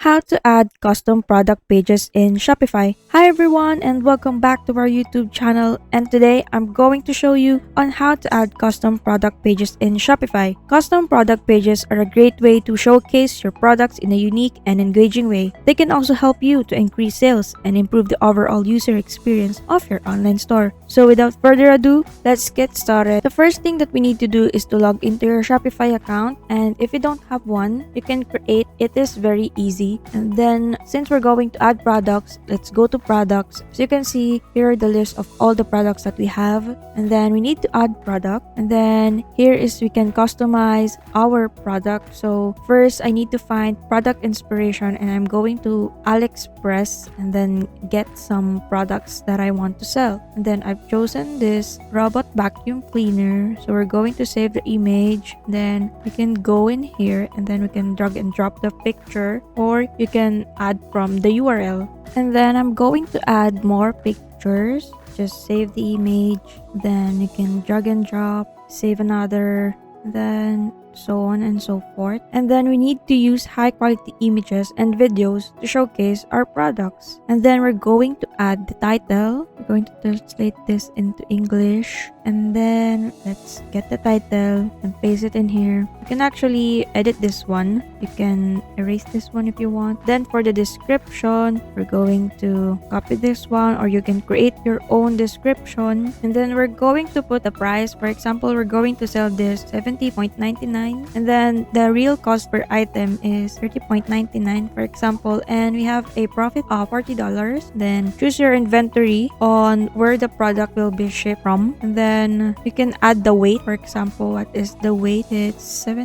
How to add custom product pages in Shopify. Hi everyone and welcome back to our YouTube channel, and today I'm going to show you on how to add custom product pages in Shopify. Custom product pages are a great way to showcase your products in a unique and engaging way. They can also help you to increase sales and improve the overall user experience of your online store. So without further ado, let's get started. The first thing that we need to do is to log into your Shopify account, and if you don't have one, you can create. It is very easy. And then since we're going to add products, let's go to products. So you can see here are the list of all the products that we have, and then we need to add product, and then here is we can customize our product. So first I need to find product inspiration, and I'm going to AliExpress and then get some products that I want to sell. And then I've chosen this robot vacuum cleaner, so we're going to save the image. Then we can go in here and then we can drag and drop the picture, or you can add from the URL. And then I'm going to add more pictures. Just save the image, then you can drag and drop, save another, then so on and so forth. And then we need to use high quality images and videos to showcase our products. And then we're going to add the title. We're going to translate this into English, and then let's get the title and paste it in here. You can actually edit this one. You can erase this one if you want. Then for the description, we're going to copy this one, or you can create your own description. And then we're going to put the price. For example, we're going to sell this $70.99, and then the real cost per item is $30.99, for example, and we have a profit of $40. Then choose your inventory on where the product will be shipped from, and then you can add the weight. For example, what is the weight? It's 70.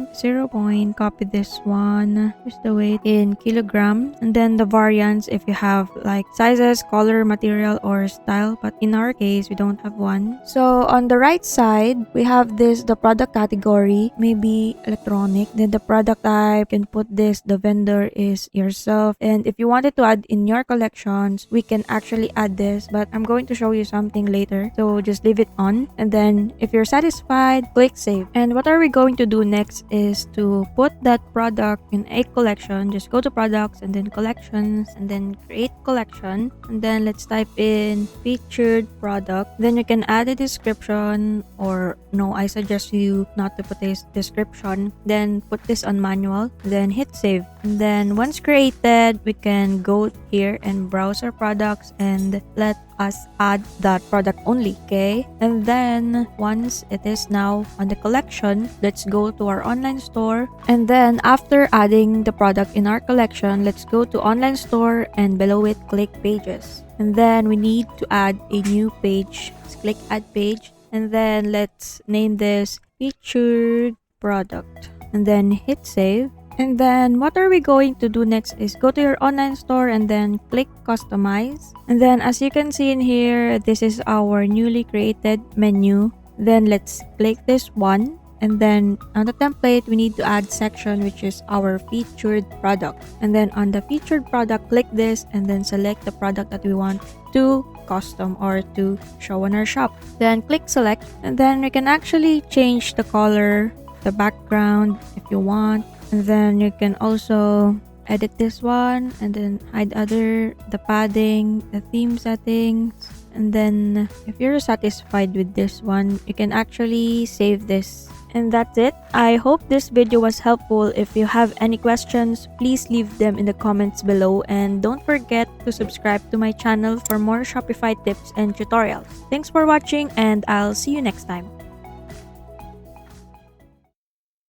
Copy this one. Here's the weight in kilogram, and then the variants if you have like sizes, color, material, or style, but in our case we don't have one. So on the right side we have the product category, maybe electronic. Then the product type, you can put this, the vendor is yourself, and if you wanted to add in your collections, we can actually add this, but I'm going to show you something later, so just leave it on. And then if you're satisfied, click save. And what are we going to do next is to put that product in a collection. Just go to products and then collections, and then create collection, and then let's type in featured product. Then you can add a description, or no, I suggest you not to put this description. Then put this on manual, then hit save. And then once created, we can go here and browse our products and let us add that product only. Okay, and then once it is now on the collection, let's go to our online store. And then after adding the product in our collection, let's go to online store, and below it click pages. And then we need to add a new page. Let's click add page, and then let's name this featured product, and then hit save. And then what are we going to do next is go to your online store and then click customize. And then as you can see in here, this is our newly created menu. Then let's click this one, and then on the template we need to add section, which is our featured product. And then on the featured product, click this and then select the product that we want to custom or to show on our shop. Then click select, and then we can actually change the color, the background if you want. And then you can also edit this one, and then hide the padding, the theme settings. And then if you're satisfied with this one, you can actually save this. And that's it. I hope this video was helpful. If you have any questions, please leave them in the comments below, and don't forget to subscribe to my channel for more Shopify tips and tutorials. Thanks for watching, and I'll see you next time.